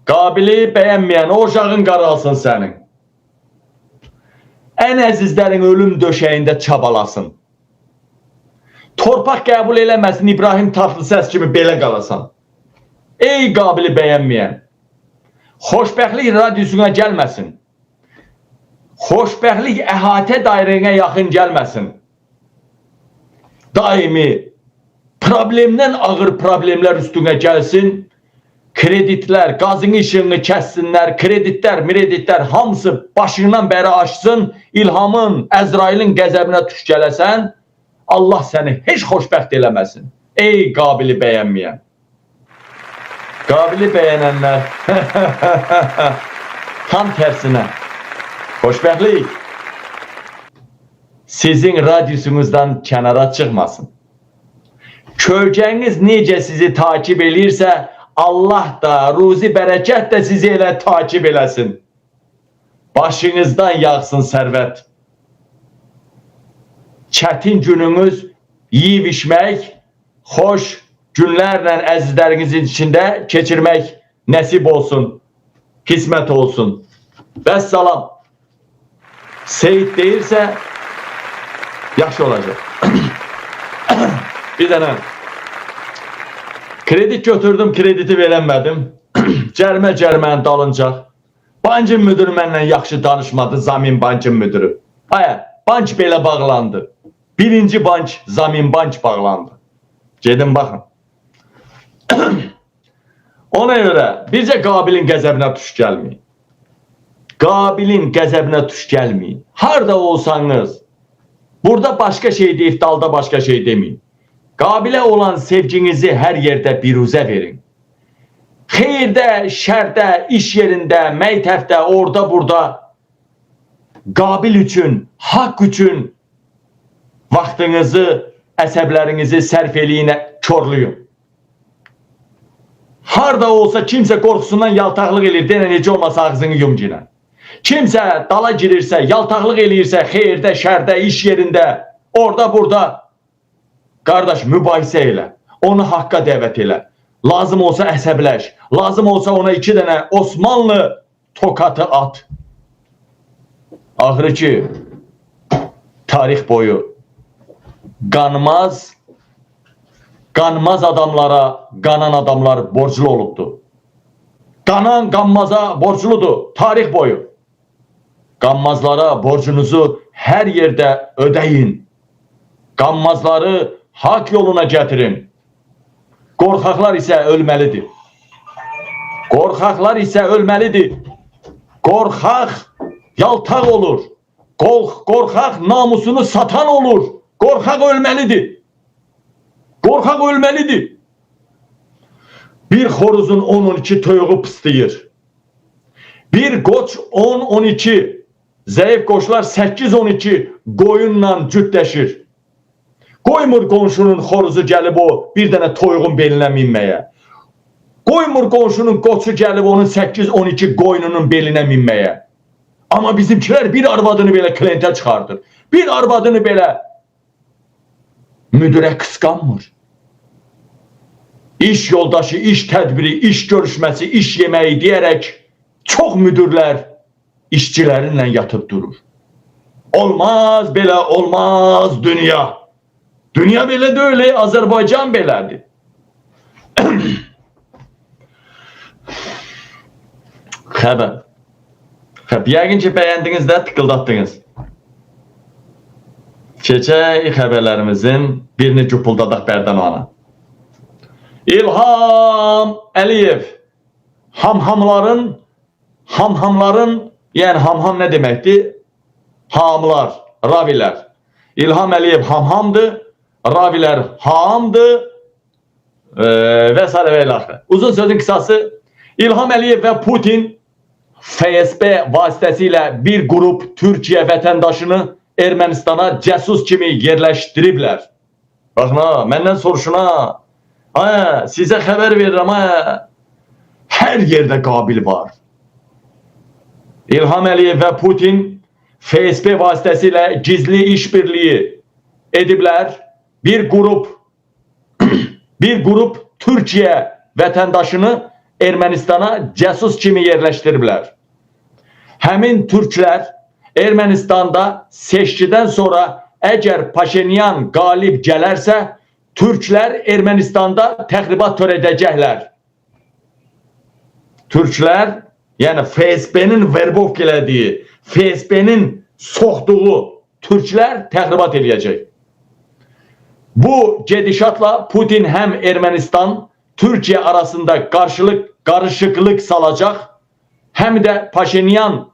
Qabili bəyənməyən o uşağın qaralsın sənin. Ən əzizlərin ölüm döşəyində çabalasın. Torpaq qəbul eləməsin, İbrahim Tatlıses kimi belə qalasan. Ey qabili bəyənməyən, xoşbəxtlik radiosuna gəlməsin. Xoşbəxtlik əhatə dairəyə yaxın gəlməsin. Daimi problemdən ağır problemlər üstünə gəlsin. Kreditlər, qazın işini kəssinlər, kreditlər hamısı başından bəri açsın. İlhamın, Əzrailin qəzəbinə tuş gələsən, Allah səni heç xoşbəxt eləməsin. Ey qabili bəyənməyən. Qabili bəyənənlər tam tərsinə. Xoşbəxtlik sizin radyosunuzdan kənara çıxmasın. Kölgəniz necə sizi takip eləyirsə, Allah da, ruzi bərəkət də sizi elə takip eləsin. Başınızdan yağsın sərvət. Çətin gününüz yiyib içmək, xoş günlərlə əzizlərinizin içində keçirmək nəsib olsun, qismət olsun. Vəssalam. Seyid deyirsə, yaxşı olacaq. Bir dənə kredi götürdüm, krediti verəmədim. Cərimə dalıncaq. Bankın müdürü mənlə yaxşı danışmadı, Zamin bankın müdürü. Bank belə bağlandı. Birinci bank, Zamin bank bağlandı. Gedin baxın. Ona görə bircə qabilin qəzəbinə tuş gəlməyin. Qabilin qəzəbinə tuş gəlməyin. Harada olsanız, burada başqa şey deyib, dalda başqa şey deməyin. Qabilə olan sevginizi hər yerdə biruzə verin. Xeyirdə, şərdə, iş yerində, məktəbdə, orada, burada qabil üçün, haqq üçün vaxtınızı, əsəblərinizi sərf eləyin, körlüyün. Harada olsa kimsə qorxusundan yaltaqlıq eləyir, denə necə olmasa ağzını yum ginə. Kimsə dala girirsə, yaltaqlıq eləyirsə, xeyirdə, şərdə, iş yerində, orada, burada qardaş, mübahisə elə, onu haqqa dəvət elə. Lazım olsa əsəbləş, lazım olsa ona 2 dənə Osmanlı tokatı at. Axırı ki, tarix boyu qanmaz adamlara qanan adamlar borclu olubdur. Qanan qanmaza borcludur, tarix boyu. Qanmazlara borcunuzu hər yerdə ödəyin. Qanmazları hak yoluna getirin. Qorxaqlar isə ölməlidir. Qorxaqlar isə ölməlidir. Qorxaq yaltaq olur. Qorxaq namusunu satan olur. Qorxaq ölməlidir. Qorxaq ölməlidir. Bir xoruzun 10-12 toyuğu pıstıyır. Bir qoç 10-12, zəif qoçlar 8-12 qoyunla cütləşir. Qoymur qonşunun xoruzu gəlib o bir dənə toyuğun belinə minməyə. Qoymur qonşunun qoçu gəlib onun 8-12 qoyununun belinə minməyə. Amma bizimkilər bir arvadını belə klientə çıxardır. Bir arvadını belə müdürə qısqanmır. İş yoldaşı, iş tədbiri, iş görüşməsi, iş yeməyi deyərək çox müdürlər işçilərinlə yatıb durur. Olmaz belə, olmaz dünya. Dünya belə deyil, Azərbaycan belədir. Xəbər. Yəqin ki, bəyəndiniz də tıkıldatdınız. Keçək xəbərlərimizin birini cüpuldadaq bərdən o ana. İlham Əliyev hamhamların, yəni hamham nə deməkdir? Hamlar, ravilər. İlham Əliyev hamhamdır. Ravilər hamdır və s. və ilaxı. Uzun sözün qısası, İlham Əliyev və Putin FSB vasitəsilə bir qrup Türkiyə vətəndaşını Ermənistana cəsus kimi yerləşdiriblər. Baxın ha, məndən soruşun ha. Sizə xəbər verirəm ha. Hər yerdə qabil var. İlham Əliyev və Putin FSB vasitəsilə gizli işbirliyi ediblər. Bir qrup Türkiyə vətəndaşını Ermənistana cəsus kimi yerləşdiriblər. Həmin türklər Ermənistanda seçkidən sonra əgər Paşinyan qalib gələrsə, türklər Ermənistanda təxribat törədəcəklər. Türklər, yəni FSB-nin verbov elədiyi, FSB-nin soxduğu türklər təxribat eləyəcək. Bu gedişatla Putin həm Ermənistan, Türkiye arasında karışıklık salacaq, həm də Paşinyanı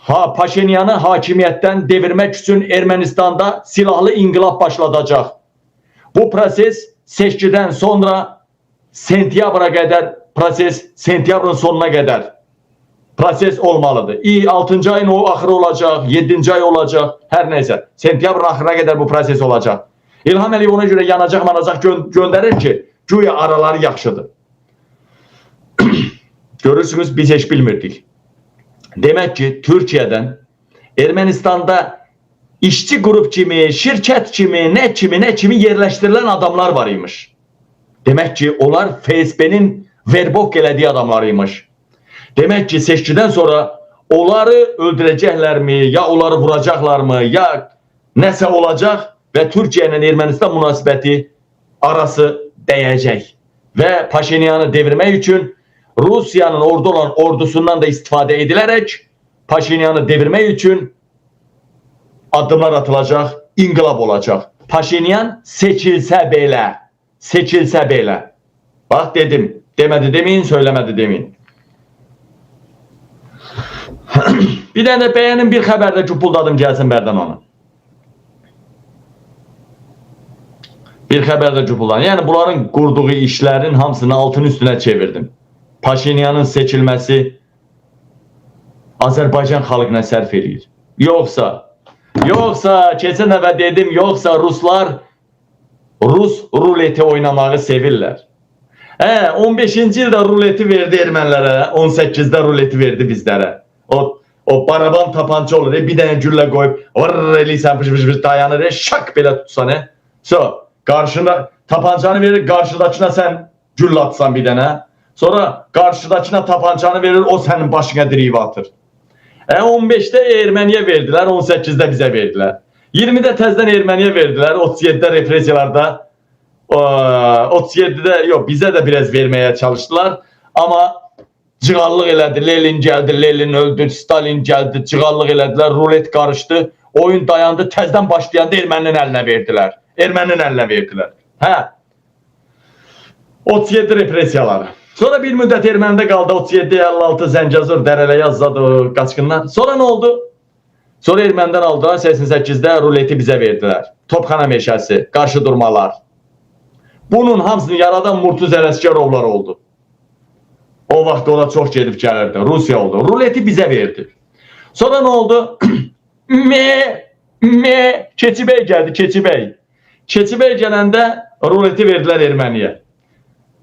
hakimiyyətdən devirmek üçün Ermənistanda silahlı inqilab başladacaq. Bu proses seçkiden sonra sentyabra qədər, sentyabrın sonuna qədər proses olmalıdır. 6. ayın o axırı olacaq, 7. ay olacaq, hər neysə. Sentyabrın axırına qədər bu proses olacaq. İlham Əliyev ona görə yanacaq göndərir ki, güya araları yaxşıdır. Görürsünüz, biz heç bilmirdik. Demək ki, Türkiyədən Ermənistanda işçi qrup kimi, şirkət kimi, nə kimi yerləşdirilən adamlar var imiş. Demək ki, onlar FSB-nin verbov elədiyi adamlar imiş. Demək ki, seçkidən sonra onları öldürəcəklərmi, ya onları vuracaqlarmı, ya nəsə olacaq və Türkiyə ilə Ermənistan münasibəti arası dəyəcək. Və Paşinyanı devirmək üçün Rusiyanın orada olan ordusundan da istifadə edilərək Paşinyanı devirmək üçün addımlar atılacaq, inqilab olacaq. Paşinyan seçilsə belə. Bax dedim, demədi demeyin, söyləmədi demeyin. Bir dənə bəyənin bir xəbərdə cüpuldadım gəlsin bərdən onu. Bir xəbərdə cüpuldadım. Yəni bunların qurduğu işlərin hamısını altın üstünə çevirdim. Paşinyanın seçilməsi Azərbaycan xalqına sərf edir. Yoxsa keçən dəfə dedim, yoxsa ruslar Rus ruleti oynamağı sevirlər. 15-ci ildə ruleti verdi ermənilərə, 18-də ruleti verdi bizlərə. O baraban tapanca olur, bir dənə güllə qoyub, vırr eləysən, pış dayanır, şak belə tutsan. Qarşına tapancanı verir, qarşıdakına sən güllə atsan bir dənə. Sonra qarşıdakına tapancanı verir, o sənin başına diriyib atır. 15'də Erməniyə verdilər, 18'də bizə verdilər. 20'də təzdən Erməniyə verdilər, 37'də represiyalarda, 37'də yox, bizə də biraz verməyə çalışdılar. Amma cığallıq elədi, Lenin gəldi, Lenin öldü, Stalin gəldi, cığallıq elədilər, rulet qarışdı, oyun dayandı, təzdən başlayanda Erməninin əlinə verdilər. 37 represiyaları. Sonra bir müddət Ermənidə qaldı, 37-56 Zəngəzur, Dərələ, Yazzadı, qaçqınlar. Sonra nə oldu? Sonra Ermənidən aldılar, 88'də ruleti bizə verdilər. Topxana meşəsi, qarşı durmalar. Bunun hamısını yaradan Murtuz Ələsgərovlar oldu. O vaxt ona çox gedib gəlirdi. Rusiya oldu. Ruleti bizə verdi. Sonra nə oldu? Keçibey gəldi, Keçibey. Keçibey gələndə ruleti verdilər Erməniyə.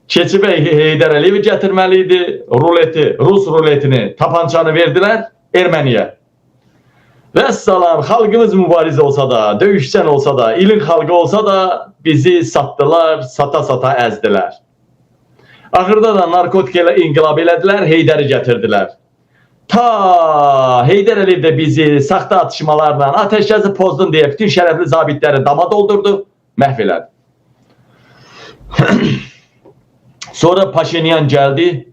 Keçibey Heydər Əliyevi gətirməli idi. Ruleti, Rus ruletini, tapançanı verdilər Erməniyə. Vəssalam, xalqımız mübariz olsa da, döyüşçən olsa da, ilin xalqı olsa da bizi satdılar, sata-sata əzdilər. Axırda da narkotik ilə inqilab elədilər, Heydəri gətirdilər. Ta Heydər Əliyev də bizi saxta atışmalarla ateşkəsi pozdun deyə bütün şərəfli zabitləri dama doldurdu, məhv elədi. Sonra Paşinyan gəldi.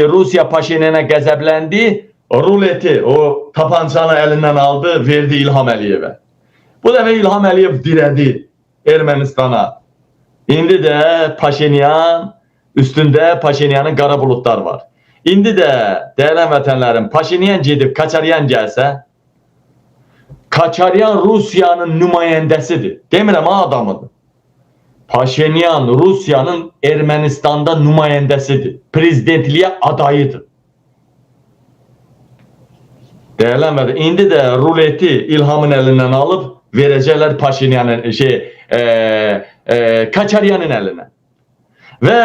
Rusiya Paşinyana qəzəbləndi. Ruleti, o tapançanı əlindən aldı, verdi İlham Əliyevə. Bu dəfə İlham Əliyev dirədi Ermənistana. İndi də Paşinyan, üstündə Paşinyanın qara bulutlar var. İndi də dəyərli vətənlərim, Paşinyan gedib Kaçaryan gəlsə, Kaçaryan Rusiyanın nümayəndəsidir. Demirəm, adamıdır. Paşinyan Rusiyanın Ermənistanda nümayəndəsidir. Prezidentliyə adayıdır. Dəyərlənmədir. İndi də ruleti İlhamın əlindən alıb verəcəklər Paşinyanın, Kaçaryanın əlinə. Və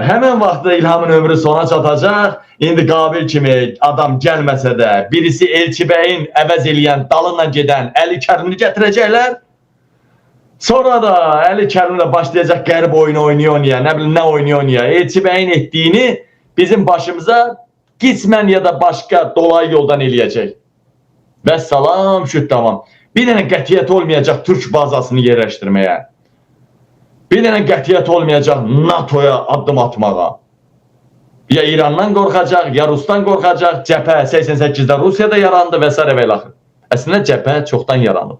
həmən vaxtda İlhamın ömrü sona çatacaq. İndi Qabil kimi adam gəlməsə də birisi Elçibəyin əvəz eləyən, dalınla gedən Əli Kərimini gətirəcəklər. Sonra da Əli Kərimlə başlayacaq qərib oyunu oynaya, nə bilim nə oynaya. Elçi bəyin etdiyini bizim başımıza qismən ya da başqa dolayı yoldan eləyəcək. Və salam, şüt tamam. Bir dənə qətiyyət olmayacaq Türk bazasını yerləşdirməyə. Bir dənə qətiyyət olmayacaq NATO'ya addım atmağa. Ya İrandan qorxacaq, ya Rusdan qorxacaq. Cəbhə 88-də Rusiyada yarandı və s. və ilə axır. Əslində cəbhə çoxdan yaranıb.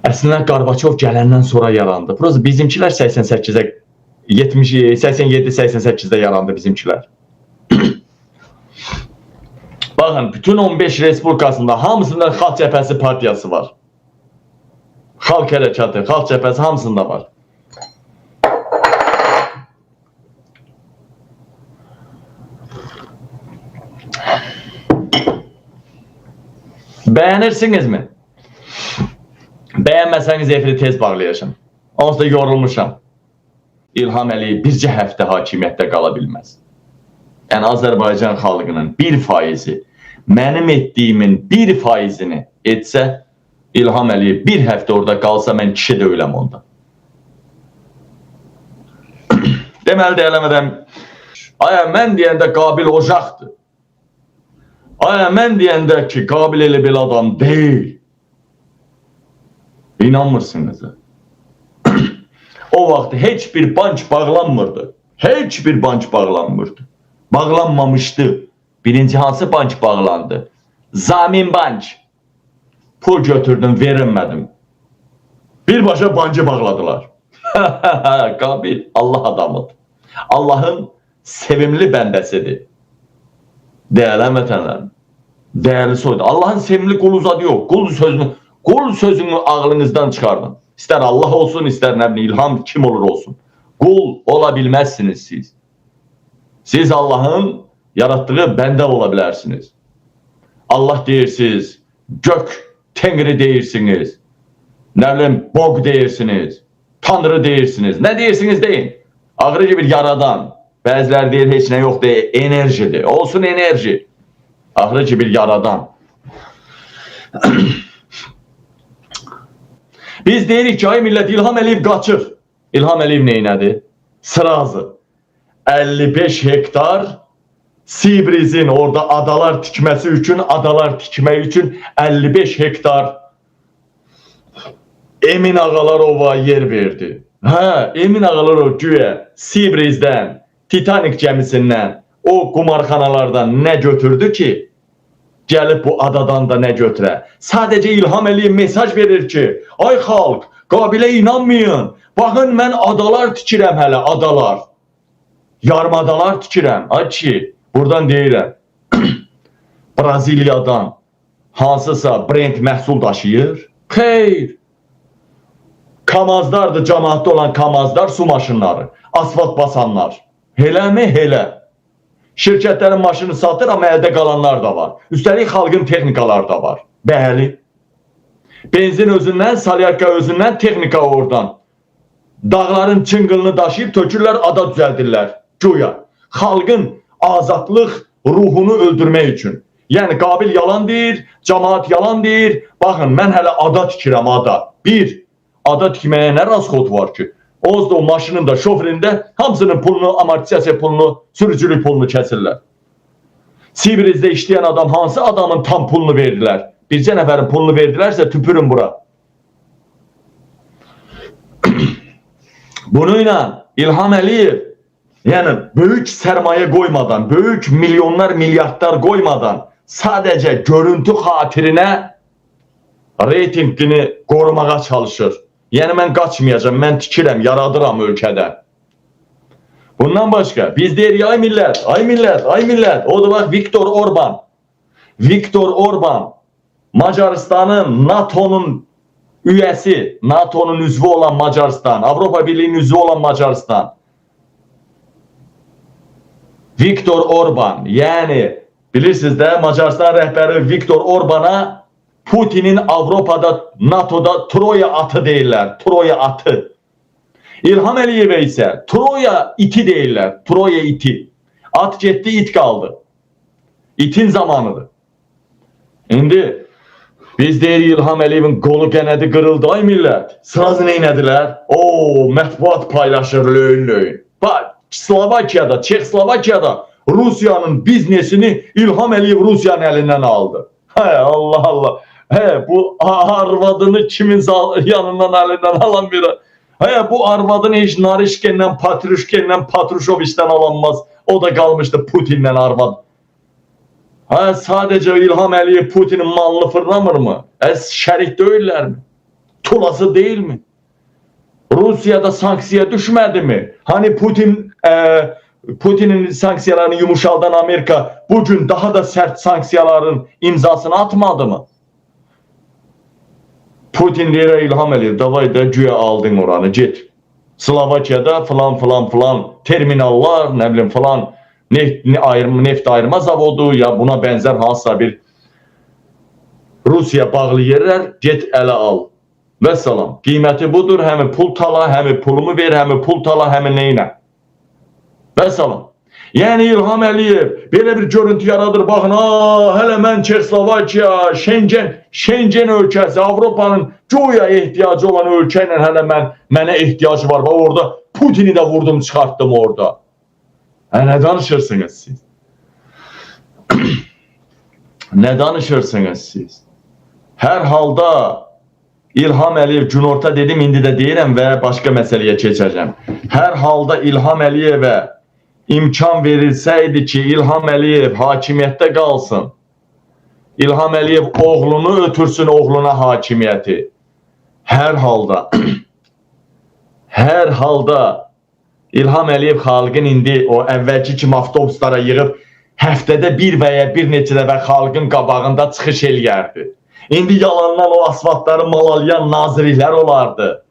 Əslində Qarbaçov gələndən sonra yarandı. Prosta bizimkilər 88-də 87-88-də yarandı bizimkilər. Baxın, bütün 15 respublikasında hamısında Xalq Cəbhəsi partiyası var. Xalq hərəkatı, Xalq Cəbhəsi hamısında var. Bəyənirsinizmi? Bəyənməsəniz efiri tez bağlayacağım. Onsuz da yorulmuşam. İlham Əliyev bircə həftə hakimiyyətdə qala bilməz. Yəni Azərbaycan xalqının 1%, mənim etdiyimin 1%-ni etsə, İlham Əliyev bir həftə orada qalsa, mən kişi deyiləm onda. Deməli, deyələmədən, aya mən deyəndə Qabil ocaqdır. Aya mən deyəndə ki, Qabil elə belə adam deyil. İnanmırsınız. O vaxt heç bir bank bağlanmırdı. Heç bir bank bağlanmırdı. Bağlanmamışdı. Birinci hansı bank bağlandı? Zamin Bank. Pul götürdüm, verilmədim. Birbaşa bankı bağladılar. Qabil Allah adamıdır. Allahın sevimli bəndəsidir. Değerli vətənlərim. Değerli soydu. Allahın sevimli qul uzadı yox. Qul sözünü ağlınızdan çıxardın. İstər Allah olsun, istər nə bilim, İlham kim olur olsun. Qul ola bilməzsiniz siz. Siz Allahın yarattığı bəndə ola bilərsiniz. Allah deyirsiniz, gök Tengri deyirsiniz. Nə bilim, Bog deyirsiniz. Tanrı deyirsiniz. Nə deyirsiniz deyin. Ağrıcı bir yaradan. Bəziləri deyir, heç nə yox deyir, enerjidir. Olsun enerji. Ağrıcı bir yaradan. Biz deyirik ki, ay millət, İlham Əliyev qaçır. İlham Əliyev neynədir? Sırazı. 55 hektar Sibrizin orada adalar tikməsi üçün, adalar tikmək üçün 55 hektar Emin Ağalarova yer verdi. Hə, Emin Ağalarov güya Sibrizdən, Titanik gəmisindən, o qumarxanalardan nə götürdü ki, gəlib bu adadan da nə götürə? Sadəcə İlham Əliyev mesaj verir ki, ay xalq, Qabilə inanmayın. Baxın, mən adalar tikirəm hələ, adalar. Yarmadalar tikirəm. Ay ki, buradan deyirəm. Braziliyadan hansısa brend məhsul daşıyır? Xeyr. Kamazlardır, cəmaatda olan kamazlar, su maşınları, asfalt basanlar. Elə mi? Elə. Şirkətlərin maşını satır, amma əldə qalanlar da var. Üstəlik xalqın texnikaları da var. Bəli. Benzin özündən, salyarka özündən, texnika oradan. Dağların çıngılını daşıyıb tökürlər, ada düzəldirlər. Güya. Xalqın azadlıq ruhunu öldürmək üçün. Yəni Qabil yalan deyir, cəmaat yalan deyir. Baxın, mən hələ ada tikirəm, ada. Bir, ada tikməyə nə rasxod var ki? Oz da o maşının da, şoförün də hamısının pulunu, amortizasiya pulunu, sürücülük pulunu kəsirlər. Sibrizdə işləyən adam hansı adamın tam pulunu verdilər? Bircə nəfərin pulunu verdilərsə tüpürün bura. Bununla İlham Əliyev, yəni böyük sərmayə qoymadan, böyük milyonlar, milyardlar qoymadan sadəcə görüntü xatirinə reytingini qorumağa çalışır. Yəni mən qaçmayacağım, mən tikirəm, yaradıram ölkədə. Bundan başqa biz deyirik, ay millət, ay millət, ay millət. O da bax Viktor Orban. Viktor Orban Macarıstanın, NATO'nun üyəsi, NATO'nun üzvü olan Macaristan, Avropa Birliği'nin üzvü olan Macaristan. Viktor Orban, yəni bilirsiniz də Macaristan rəhbəri Viktor Orban'a Putin'in Avrupa'da, NATO'da Troya atı deyirlər, Troya atı. İlham Əliyevə isə Troya iti deyirlər, Troya iti. At getdi, it qaldı. İtin zamanıdır. İndi Biz deyirik İlham Əliyevin qolu qənədi qırıldı ay millət. Sırası neynədilər? Mətbuat paylaşır löyn. Bax, Slovakiyada, Çexoslovakiyada Rusiyanın biznesini İlham Əliyev Rusiyanın əlindən aldı. Allah Allah. Bu arvadını kimin yanından əlindən alan biri. Bu arvadını heç Narişken'den, Patruşken'den, Patruşoviç'ten alanmaz. O da qalmışdı Putin'den arvad. Sadece İlham Əliyev Putin'in malını fırlamır mı? Şərik deyirlər mi? Tulası değil mi? Rusya'da sanksiya düşmedi mi? Hani Putin'in sanksiyalarını yumuşaldan Amerika bugün daha da sert sanksiyaların imzasını atmadı mı? Putin deyir İlham Əliyev, davay da güya aldın oranı, get. Slovakiyada falan terminallar, nə bilim falan neft ayırma zavodu ya buna benzer hansısa bir Rusiya bağlı yerler, get ələ al. Və salam. Qiyməti budur, həmi pul tala, həmi pulumu ver, həmi pul tala, həmi neynə. Və salam. Yəni İlham Əliyev belə bir görüntü yaradır. Baxın, hələ mən Çexoslovakiya, Şengen ölkəsi, Avropanın güya ehtiyacı olan ölkə ilə hələ mənə ehtiyacı var. Bax orada Putini də vurdum, çıxartdım orada. Nə danışırsınız siz? Nə danışırsınız siz? Hər halda İlham Əliyev günorta dedim, indi də deyirəm və başqa məsələyə keçəcəm. Hər halda İlham Əliyevə imkan verilsəydi ki, İlham Əliyev hakimiyyətdə qalsın. İlham Əliyev oğlunu ötürsün oğluna hakimiyyəti. Hər halda İlham Əliyev xalqın indi o əvvəlki kimi avtobuslara yığıb həftədə bir və ya bir neçə dəfə xalqın qabağında çıxış eləyərdi. İndi yalandan o asfaltları malalayan nazirlər olardı.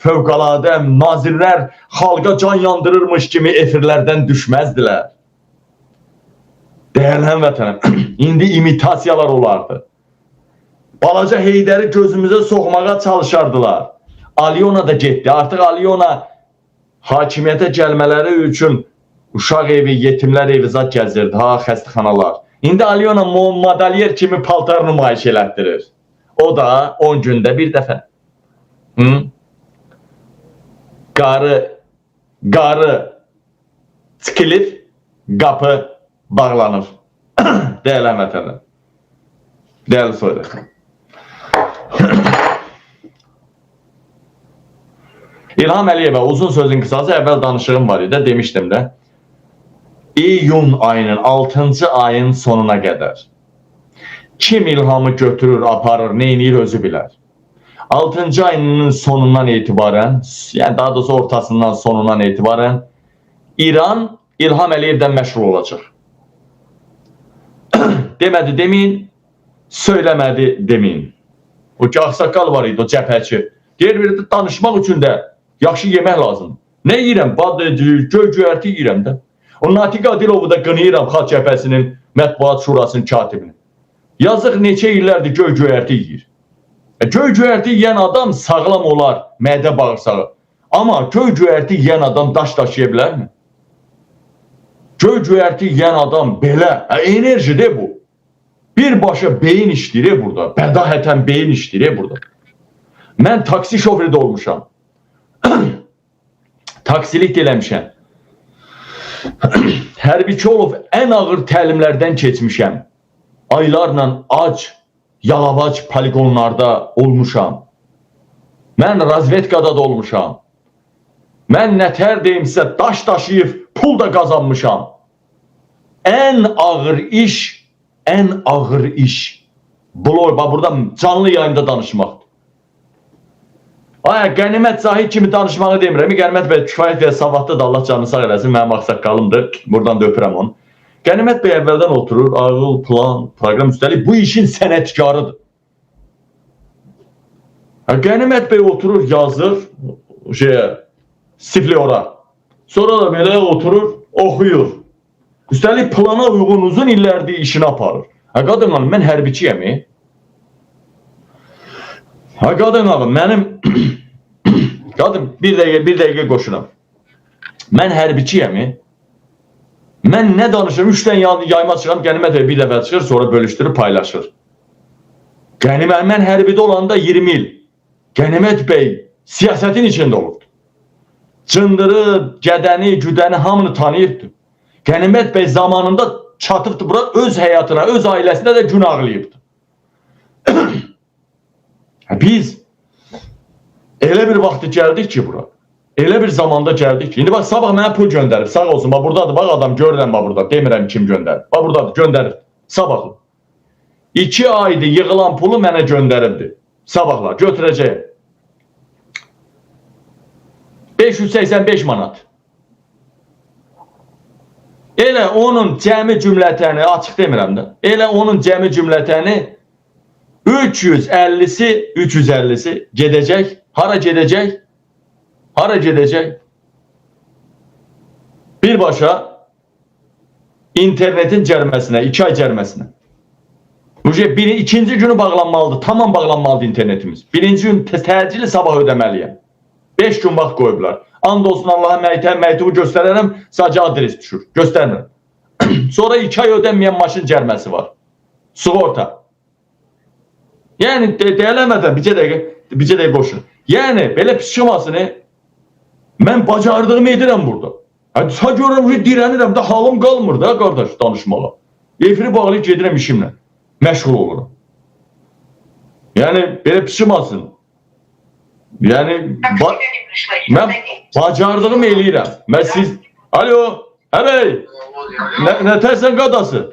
Fövqəladə nazirlər xalqa can yandırırmış kimi efirlərdən düşməzdilər. Dəyərli həmvətənəm, indi imitasiyalar olardı. Balaca Heydəri gözümüzə soxmağa çalışardılar. Alyona da getdi. Artıq Alyona hakimiyyətə gəlmələri üçün uşaq evi, yetimlər evi zat gəzirdi, xəstəxanalar. İndi Alyona madalyer kimi paltar nümayiş elətdirir. O da 10 gündə bir dəfə. Qarı çıxılır, qapı bağlanır. Dəyərli həmvətənlər. Dəyərli soydaşlar. İlham Əliyevə uzun sözün qısası əvvəl danışığım var idi, demişdim də. İyun ayının 6-cı ayın sonuna qədər kim İlhamı götürür, aparır, neynir özü bilər. 6-cı ayının sonundan etibarən, yəni daha doğrusu ortasından sonundan etibarən İran İlham Əliyevdən məşğul olacaq. Demədi deməyin, söyləmədi deməyin. O ki ağsaqqal var idi, o cəbhəçi. Deyir bir danışmaq üçün də yaxşı yemək lazım. Nə yiyirəm? Göy-göyərti yiyirəm də. O Natiq Adilovu da qınıyıram Xalq Cəbhəsinin Mətbuat Şurasının katibini. Yazıq neçə illərdir göy-göyərti yiyir. Göy-göyərti yiyən adam sağlam olar, mədə bağırsağı. Amma göy-göyərti yiyən adam daş daşıya bilərmi? Göy-göyərti yiyən adam belə, enerjidir bu. Birbaşa beyin işləyir burada, bədahətən beyin işləyir burada. Mən taksi şoförü də olmuşam. Taksilik eləmişəm. Hərbiçi olub ən ağır təlimlərdən keçmişəm. Aylarla ac, yalavac poligonlarda olmuşam. Mən razvedkada da olmuşam. Mən nətər deyim sizə, daş daşıyıb pul da qazanmışam. Ən ağır iş, burada canlı yayında danışmaqdır. Qənimət Zahid kimi danışmağı demirəm. Qənimət bəy kifayət və savadlı da Allah canını sağ eləsin. Mənim ağsaqqalımdır. Buradan da öpürəm onu. Qənimət bəy əvvəldən oturur. Ağıl, plan, proqram üstəlik. Bu işin sənətkarıdır. Qənimət bəy oturur, yazır. Sifliora. Sonra da belə oturur, oxuyur. Üstəlik plana uyğun uzun illərdir işini aparır. Qadın hanım, mən hərbiçiyəm. Qadın hanım, mənim qadın bir dəqiqə qoşuram. Mən hərbiçiyəm. Mən nə danışırım? 3 dən yayma çıxıram, Qənimət bəy bir dəfə çıxır, sonra bölüşdürüb paylaşır. Qənimət mən hərbidə olanda 20 il. Qənimət bəy siyasətin içində olubdu. Cındırı, gədəni, güdəni hamını tanıyırdı. Qənimət bəy zamanında çatıbdı bura, öz həyatına, öz ailəsinə də gün ağlayıbdı. Biz elə bir vaxtı gəldik ki bura. Elə bir zamanda gəldik ki, indi bax sabah mənə pul göndərib, sağ olsun, bax buradadır, bax adam görürəm, bax burada, demirəm kim göndərib, bax buradadır, göndərib, sabahlı. 2 aydır yığılan pulu mənə göndəribdir, sabahla, götürəcəyim. 585 manat. Elə onun cəmi cümlətəni, açıq demirəm də, elə onun cəmi cümlətəni 350'si, 350'si gedəcək, hara gedəcək? Hara gedəcək? Birbaşa internetin cəriməsinə, 2 ay cəriməsinə. İkinci günü bağlanmalıdır, tamam bağlanmalıdır internetimiz. Birinci gün təcili sabah ödəməliyəm. 5 gün vaxt qoyublar. And olsun Allah'a məktubu göstərərəm, sadəcə adres düşür, göstərmirəm. Sonra 2 ay ödənməyən maşın cəriməsi var. Sığorta. Yəni, deyələmədən bircə dəqiqə qoşun. Yəni, belə pişkimasını mən bacardığımı edirəm burada. Sağ görürəm ki, dirənirəm də halım qalmır da qardaş danışmağa. Efiri bağlayıb gedirəm işimlə. Məşğul olurum. Yəni, belə pişkimasın. Yəni, mən bacardığımı eləyirəm. Mən siz... Alo, həbəy, nə tərsən qadası?